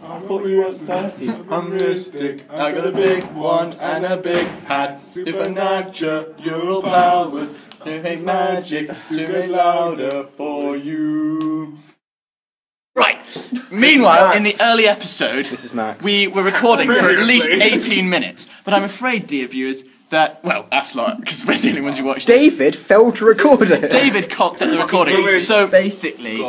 I thought we was 30. I'm mystic. I got a big wand and a big hat. Supernatural powers to make magic to make louder for you. Right. Meanwhile, in the early episode, This is Max. we were recording for at least 18 minutes. But I'm afraid, dear viewers, that, well, that's not, because we're the only ones who watch this. David failed to record it. David cocked at the recording. So basically, we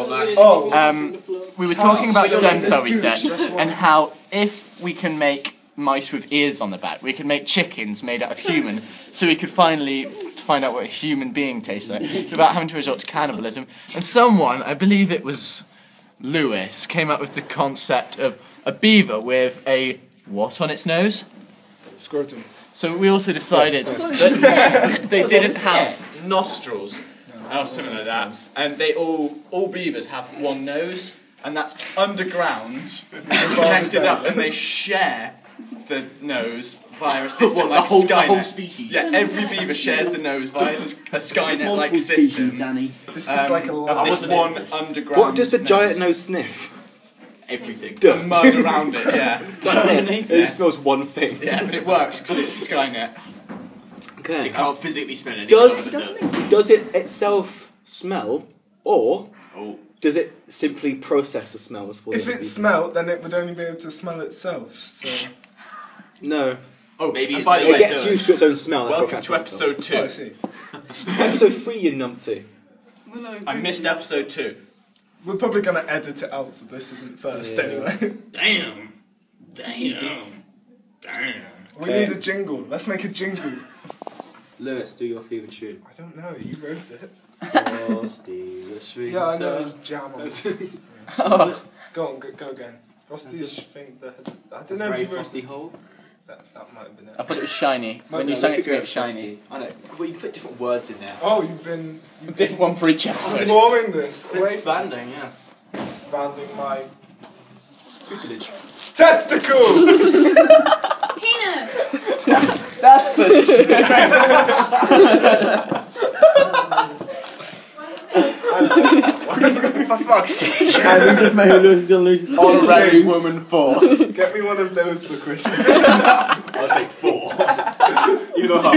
were talking about stem cell research and how if we can make mice with ears on the back, we can make chickens made out of humans, so we could finally find out what a human being tastes like without having to resort to cannibalism. And someone, I believe it was Lewis, came up with the concept of a beaver with a what on its nose? Scrotum. So we also decided that they didn't have nostrils or something like that, and they all beavers have one nose, and that's underground, connected up, and they share the nose via a system like Skynet. The whole species. Yeah, every beaver shares the nose via a Skynet-like system. Danny. This is like a Of this one underground. What does the giant nose sniff? Everything. The mud around it. Yeah. That's it. It smells one thing. Yeah, but it works because it's Skynet. Okay. It can't physically smell anything. Does it itself smell, or does it simply process the smells for If the it people? smelled, then it would only be able to smell itself. So. No. Oh, maybe it's by the It way, gets used to its own smell. That's welcome what to cats smell. episode Oh, I 2. see. Episode 3 you numpty. I missed episode 2. We're probably going to edit it out so this isn't first anyway. Damn. We need a jingle. Let's make a jingle. Lewis, do your favourite tune. I don't know. You wrote it. Frosty the Sweet. Yeah, I know. Jam on it. Go on, go again. Frosty's thing. I don't know. Very You wrote frosty hole. that might have been it. I thought it was shiny. When No, you sang we it could to me, go it was shiny. frosty. I know. Well, you put different words in there. Oh, you've been A different one for each episode. performing this. Wait, Expanding, yes. expanding my Tutelage. testicles. Penis! That's the For fuck's sake. I think just made Lewis is going to lose his honorary woman 4. Get me one of those for Christmas. I'll take 4. You know how.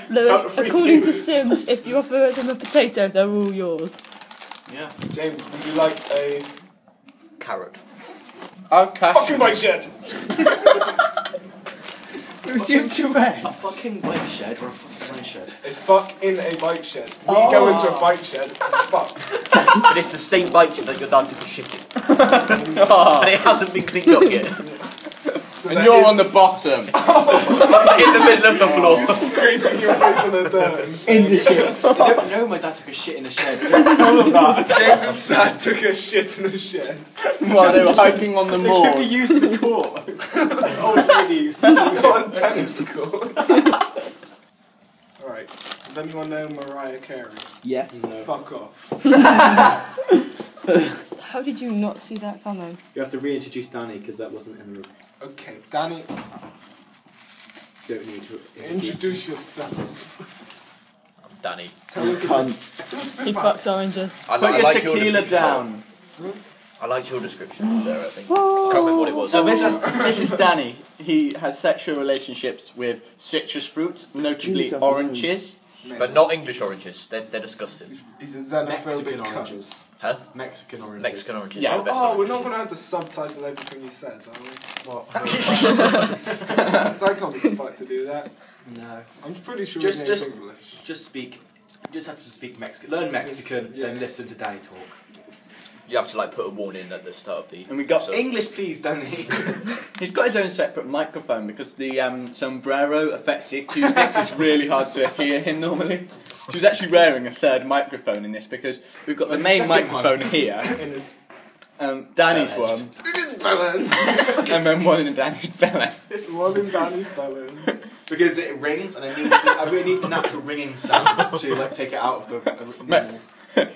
Lewis, Free according to spirit. Sims, if you offer them a potato, they're all yours. Yeah. James, would you like a Carrot. Okay. fucking bike shed? A fucking bike shed or a fucking bike shed? A fuck in a bike shed. We go into a bike shed and fuck. But it's the same bike that your dad took a shit in. And it hasn't been cleaned up yet. So And that you're is on the bottom. In the middle of the floor. scraping your face on the dirt. In the shit. I don't know my dad took a shit in the shed. All of that. James's dad took a shit in the shed. While they were hiking on the They moor. used the court. Old lady used to Not on tennis court. Alright, does anyone know Mariah Carey? Yes. No. Fuck off. How did you not see that coming? You have to reintroduce Danny because that wasn't in the room. Okay, Danny, Don't need to introduce yourself. I'm Danny. Tell us He fucks oranges. I Put your your tequila description. down. I liked your description there, I think. I can't remember what it was. So this is Danny. He has sexual relationships with citrus fruits, notably Jesus. oranges. But not English oranges. They're disgusting. He's a xenophobic Mexican cunt. oranges. Huh? Mexican oranges. Mexican oranges. Yeah. are the best Oh, we're oranges. not going to have to subtitle everything he says, are we? What? Because I can't be fucked to do that. No. I'm pretty sure Just- he knows just- English. Just speak. You just have to speak Mexican. Learn Mexican, yeah. then listen to Danny talk. You have to like put a warning at the start of the. And we got episode. English, please, Danny. He's got his own separate microphone because the sombrero affects the acoustics. It's really hard to hear him normally. So he's actually wearing a third microphone in this because we've got the Where's main the second microphone one? here, In his Danny's Belly. one, in his balance. and then one in Danny's belly. One in Danny's balance. Because it rings, and I really need the natural ringing sounds to like take it out of the. Mate,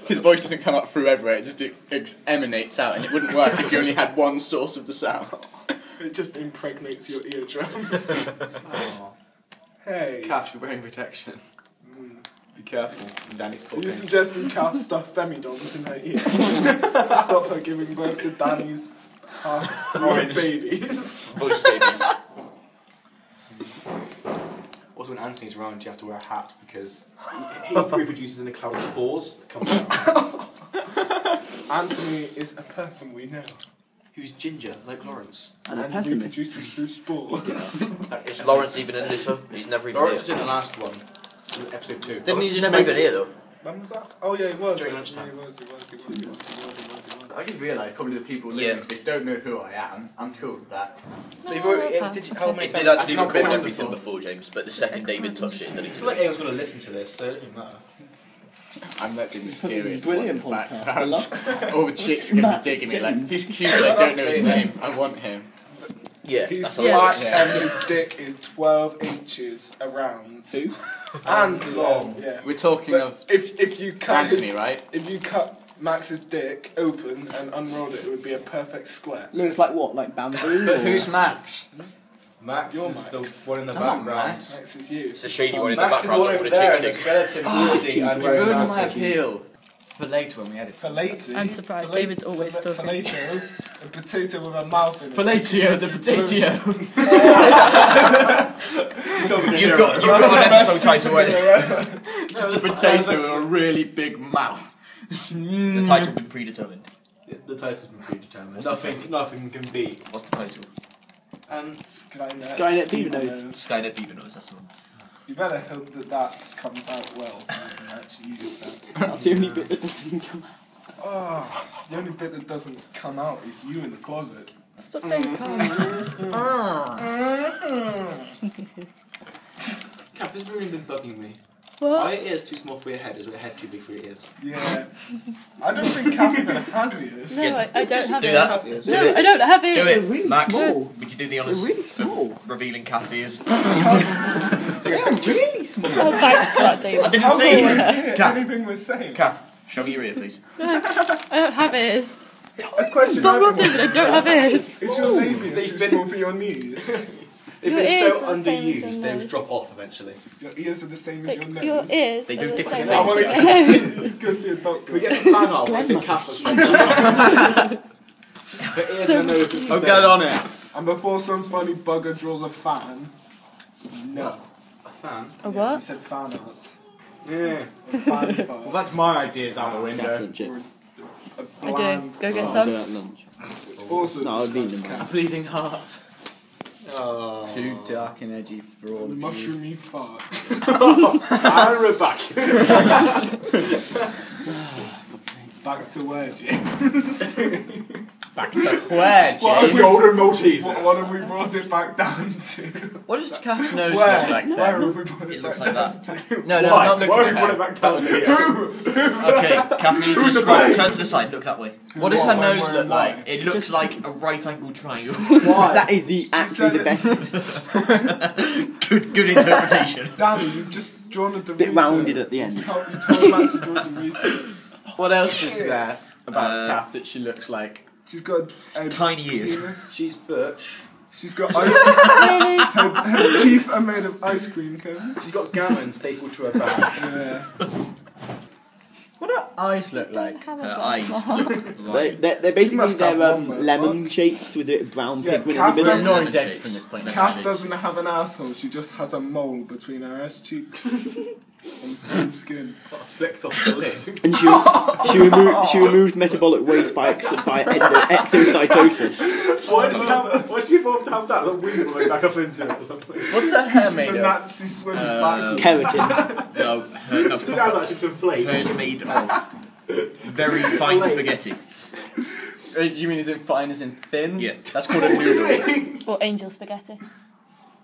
his voice doesn't come up through everywhere, it just emanates out, and it wouldn't work if you only had one source of the sound. It just impregnates your eardrums. Oh. Hey. Calf should be wearing protection. Be careful when Danny's Are talking. you suggesting Calf stuff femidoms in her ear to stop her giving birth to Danny's Orange babies. Voice babies. Also, when Anthony's around, you have to wear a hat because he reproduces in a cloud of spores that come out. Anthony is a person we know. Who's ginger, like Lawrence. And reproduces through spores. Is Lawrence even in this one? He's never even Lawrence is here. in the last one, episode 2. Didn't he just move in here though? When was that? Oh yeah, he was. During lunchtime. He was. I just realised probably the people listening to this don't know who I am. I'm cool with that. They've already, how many It times? did actually I've not record been on everything before. before, James, but the second David touched it, then It's he not like anyone's going to listen to this, so it doesn't matter. I'm not being mysterious. Brilliant one in the podcast. background. All the chicks are going to be digging me like, he's cute, I don't know his name. I want him. Yeah, His that's back Yeah. and his dick is 12 inches around. And long. Yeah. We're talking So of if you cut Anthony, his, right? if you cut Max's dick open and unrolled it, it would be a perfect square. Looks like what? Like bamboo? But or- who's Max? Max You're is Max. the one in the I'm not background. Max. Max is you. It's a shady one in the Max is the one background over with a there, the chick's dick. skeleton, body, and You wearing ruined my glasses. appeal. For later when we edit. For later. I'm surprised, David's always talking. For later, a potato with a mouth in it. Palatio, the potato. You've got an episode title where The potato with a really big mouth. the title been predetermined. The title's been predetermined. Nothing can beat. What's the title? Skynet Beaver knows. Skynet Beaver knows, that's the one. You better hope that comes out well so you can actually use that. That's the only bit that doesn't come out. Oh, the only bit that doesn't come out is you in the closet. Stop saying come. Cap, this has really been bugging me. What? Are your ears too small for your head? Is your head too big for your ears? Yeah. I don't think Kath even has ears. No, I don't have Do it. that. Ears. No, I don't have it. Do it, really Max. small. We can do the honours They're really small. of revealing cat ears. They're really small. Oh, thanks for that, I David. didn't How say can it. you hear Kath, anything we're saying? Kath, show me your ear, please. I don't have ears. A question Stop everyone- laughing, I don't have ears. Is your labia They've too been- small for your knees? They've Your been ears so are the same as underused, your they would nose. drop off eventually. Your ears are the same as your Like, nose. your ears. They are do the different same I as want your to nose. go see a doctor. Can we get some fan art? I think Cap looks like the ears So and the nose is the Oh, same. get on it. And before some funny bugger draws a fan. No. A fan? A You what? said fan art. Yeah. A fan Well, art. that's my ideas out the window. Lunch it. A I bland do. Go get I'll do it some. at lunch. Also, No, I'll leave them. describes A bleeding heart. Oh. Too dark and edgy for all of you. mushroomy fart. And we're back. Back to where, James? Back to where, What James? Golden Maltese. What have we brought it back down to? What does Kath's nose Where? look like Where then? have we brought it, It back looks like down that. to? No, no, Why? I'm not looking Why at have we brought it her. back down here? Okay, Kath, you need to describe. Turn to the side, look that way. What does her What, nose where, look why? like? It looks like a right angle triangle. That is actually the best. Good interpretation. Danny, you've just drawn a Dorito. Bit rounded at the end. You told Max to draw a Dorito. What else is there about Uh, Kath that she looks like? She's got a Tiny ears. penis. She's Birch. She's got ice Really? her teeth are made of ice cream cones. She's got gammon stapled to her back. Yeah. What do her eyes look like? Don't have a Her black eyes one. look like. They're basically must have they're one, though. lemon shapes with a bit of brown Yeah, pigment Kath in the We're doesn't- middle. ignoring Lemon Dave shapes. from this point. Kath doesn't have an asshole, she just has a mole between her ass cheeks. And smooth skin. Flicks off the lid. And she removes metabolic waste by exocytosis. Why does she evolve to have that? Like wind blowing back up into it or something? What's her hair She made of? naturally swims backwards. Keratin. No, no, She down like she's inflated. hers made of very fine spaghetti. You mean as in fine as in thin? Yeah. That's called a noodle. Or angel spaghetti.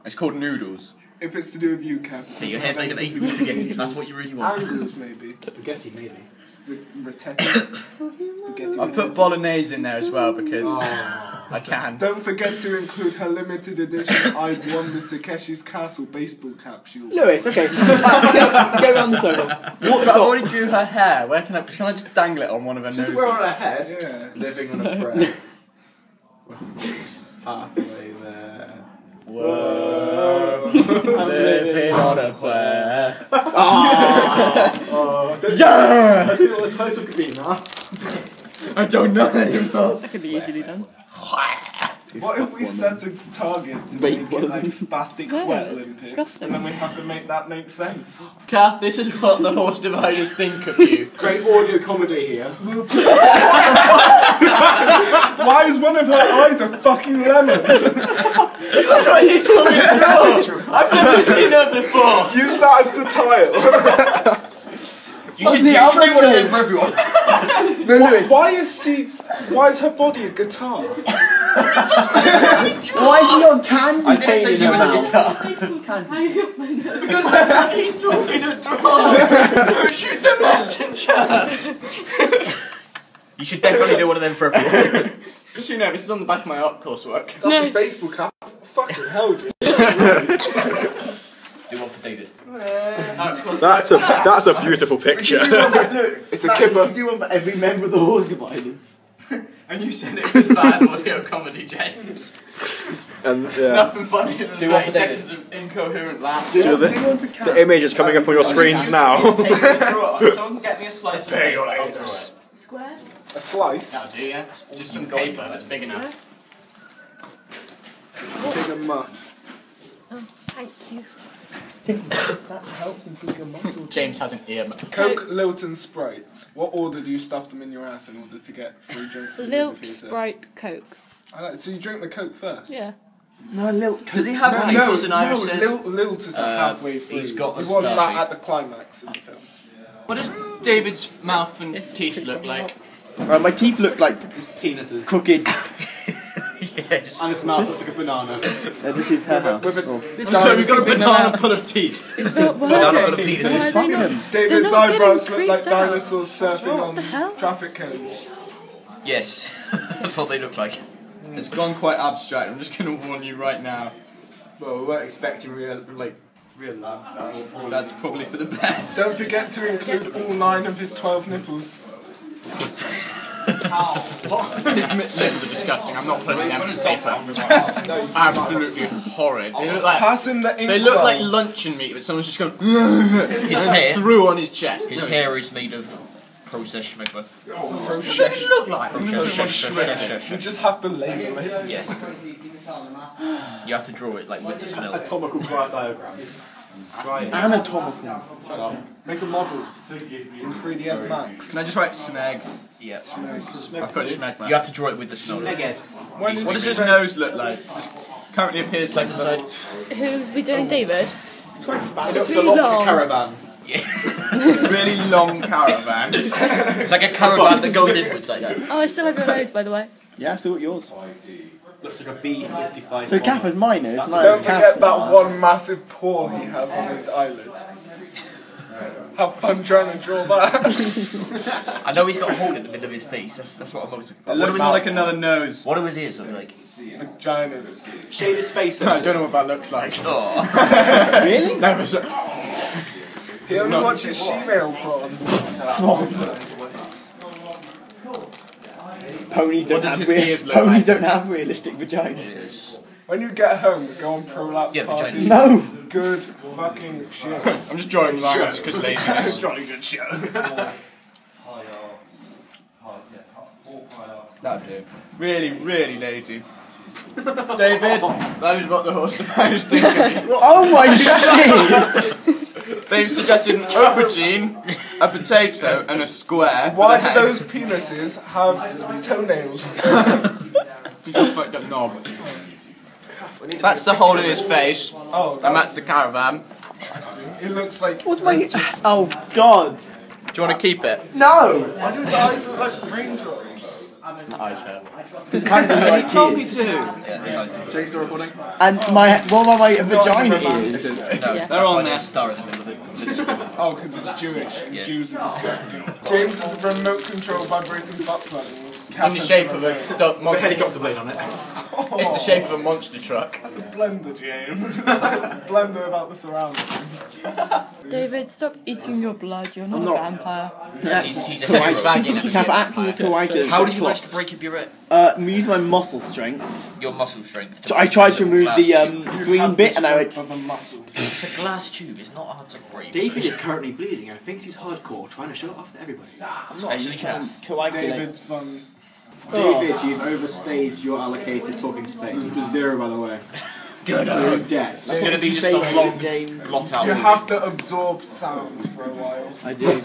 It's called noodles. If it's to do with you, Kath. Your hair's made of angel spaghetti. That's what you really want. Angles, maybe. Spaghetti, maybe. Spaghetti. Spaghetti. I've put bolognese in there as well because I can. Don't forget to include her limited edition I've won the Takeshi's Castle baseball capsule. Lewis, okay. Go around the circle. But I already drew her hair. Where can I just dangle it on one of her She's noses? wearing on her head, Yeah. living on a prayer. Halfway there. Whoa. Living on a prayer. Oh, Yeah! I don't know what the title could be now. I don't know anymore. That could be easily done. What if we set a target to Wait, make what it like is spastic No, wet it's Olympics, disgusting. and then we have to make that make sense? Kath, this is what the horse dividers think of you. Great audio comedy here. Why is one of her eyes a fucking lemon? That's what you told me through. I've never seen her before. Use that as the title. You should do one of them for everyone. Why is her body a guitar? Why is he on candy I didn't say she was a guitar. Because he's talking to draw. Don't shoot the messenger. You should definitely do one of them for everyone. Just so you know, this is on the back of my art coursework. That's a baseball cap. Fucking hell, dude. Do one for David. That's a beautiful picture. It's a kipper. You do one for every member of the horse dividers. And you said it was bad audio comedy, James. And Nothing funnier than Do one 30 for David. seconds of incoherent laughter. so the image is coming up on your screens now. Someone get me a slice of paper. Square? A slice. That'll do, yeah. Just some paper that's big enough. Big and muff. Thank you. That helps him think of muscle. James has an ear. Coke, Lilt and Sprite. What order do you stuff them in your ass in order to get free drinks? in the Lilt, movie theatre? Sprite, Coke. So you drink the Coke first? Yeah. No, Lilt. Does he have flavours and Irishes? Lilt is halfway through. he's got the You want that stuffing. at the climax of the film. What does David's mouth and teeth look like? My teeth look like His penises. crooked. Yes. And his mouth looks like a banana. This is her house. With a So we've got a banana full of teeth. It's not Banana full of working. penises. Why are they not? David's They're not eyebrows getting look like creeped out. dinosaurs surfing What the hell? on traffic cones. Yes. That's what they look like. It's gone quite abstract. I'm just going to warn you right now. Well, we weren't expecting realism. That's probably for the best. Don't forget to include all 9 of his 12 nipples. His lips are disgusting. I'm not putting them to paper. Absolutely horrid. They look like, Pass him the ink they look like well. luncheon meat, but someone's just going His hair. through on his chest. His hair is made of processed schmegma. What does it look like? You just have to label it. Yeah. You have to draw it like with the smell. Anatomical diagram. Anatomical. Shut up. Make a model in 3ds Max. Can I just write smeg? Yeah. I've got schmeg. You have to draw it with the smell. What does his nose look like? This currently appears like Side. Who's we doing, David? It looks It's a really lot like long. a caravan. really long caravan. It's like a caravan that goes inwards like that. Oh, I still have your nose, by the way. Yeah, I still got yours. Looks like a B-55. So Kath has mine is. Don't forget that one massive pore he has on his eyelid. Have fun trying to draw that. I know he's got a hole in the middle of his face. That's what I'm most looking for. It looks like another nose. What do his ears look like? Vaginas. Shade his face. I don't know what that looks like. Oh. Really? Never so. He only watches she-male prawns. Ponies don't What does have his ears look ponies like? don't have realistic vaginas. When you get home, we go on prolapse Yeah, parties. No. Good fucking shit. I'm just drawing lines because laziness. Jolly good show. That'd do. Really, really lazy. David, that is what the horse dividers think of you. Oh my shit! They've suggested an aubergine, a potato, and a square. Why with a do head. those penises have toenails? Because fucked up knob. That's the hole in his face, Oh, and that's the caravan. it looks like. What's my? Oh God! Do you want to keep it? No! Why do his eyes look like raindrops? Eyes hurt. Because Kath doesn't You like told me tears. to. Yeah, his eyes do. Jake's still recording? And my my vagina is. No, Yeah. They're on there's there. a star in the middle of it. Oh, because it's Jewish. Yeah. Jews are disgusting. James is a remote control vibrating butt plug. In the shape of a monster. Helicopter blade on it. It's the shape of a monster truck. That's a blender, James. It's a blender about the surroundings. David, stop eating your blood. You're not a not. vampire. He's a heavy faggy Kath now. acts as a coagulator. How did you manage to break a burette? Use my muscle strength. Your muscle strength. So I tried to remove the Glass green bit, and I went. Of a muscle. It's a glass tube. It's not hard to break. David is currently bleeding and thinks he's hardcore, trying to show it off to everybody. Especially Kath. Coagulate. David's funds. David, you've overstayed your allocated talking space, which was 0, by the way. Good. So you're in debt. It's going to be just a long blot out. You have to absorb sound for a while. I do.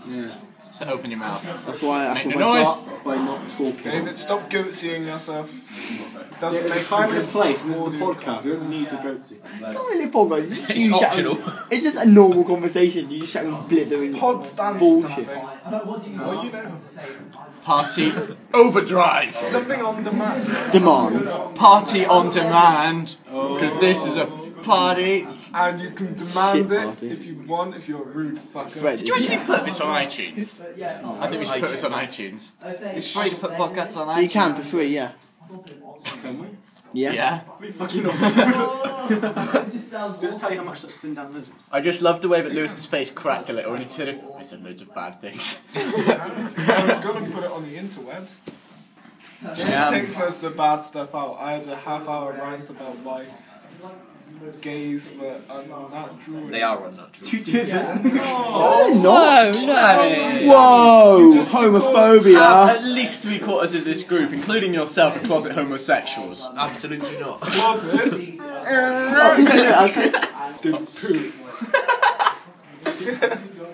Yeah. So open your mouth. That's why I Make feel the like noise. Start by not talking. David, stop goatseeing yourself. Doesn't There's a make time for and a good place, and this is the audio podcast. We don't need to go to. it's not really a podcast. It's optional. It's just a normal conversation. You just shout blithering Pod stands for bullshit. something. Well, you know. Party overdrive. Something on demand. Demand. Party on demand. Because this is a party. And you can demand Shit it party. if you want, if you're a rude fucker. Fred, Did you actually put this on iTunes? I think we should put this on iTunes. It's free to put podcasts on You iTunes. can for free, yeah. Yeah. Yeah. Fucking awesome. Does it tell you how much that's been downloaded? I just love the way that Lewis's face cracked a little when he said it. I said loads of bad things. I'm gonna put it on the interwebs. James takes most of the bad stuff out. I had a half-hour rant about why gays were unnatural. They are unnatural. You didn't. Oh, No, Whoa! Homophobia. At least 3/4 of this group, including yourself, are closet homosexuals. Absolutely not. Was it? Okay. Did poo.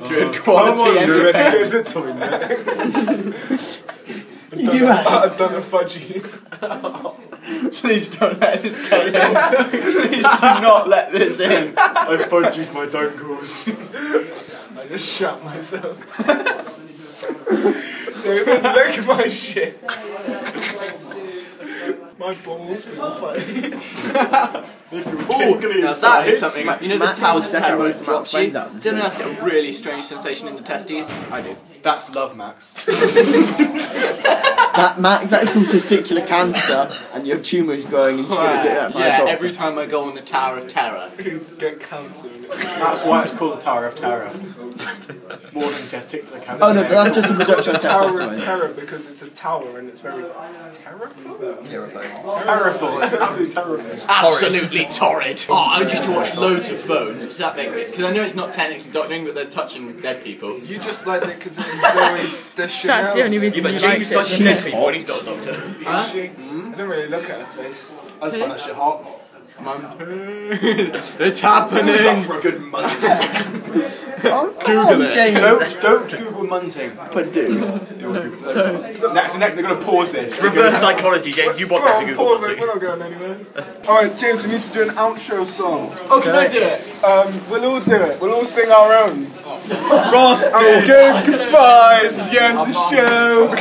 Good quality entertainment. Goes the toilet. You I've done a fudgy. Please don't let this go in. Please do not let this in. I fudged my dunkles. I just shot myself. David, look at my shit. My balls feel funny. Oh, now that is something. You know the Matt Towers is of the second Terror most drops you. friend out. Didn't else get a really strange sensation in the testes? I do. That's love, Max. Max, that's called testicular cancer, and your tumour is growing and shit. Yeah, every time I go on the Tower of Terror. Get cancer. That's why it's called the Tower of Terror. More than testicular cancer. Oh no, but that's just a reduction of Tower of testosterone. Terror because it's a tower and it's very terrifying. Terrifying. Terrible. It's absolutely terrible. Absolutely torrid. Oh, I used to watch loads of Bones. Does that make me? Because I know it's not technically doctoring, but they're touching dead people. You just liked it because it was Zoe Deschanel. That's the only reason But you James liked likes it. dead people and he's not a doctor. Is she? I didn't really look at her face. I just find that shit hot. It's happening. Who's up for a good munting? Google it. James, Don't Google munting. but do. So next, they're going to pause this. Reverse psychology, James. You want them to Google Pause it, this we're not going anywhere. Alright, James, we need to do an outro song. Oh, can I do it? We'll all do it. We'll all sing our own. Ross, and good goodbyes. The end of the show.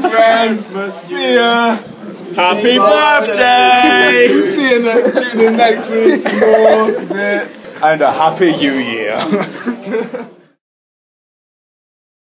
Friends, see ya. Happy birthday! See you tune in next week for more of it. And a happy New Year.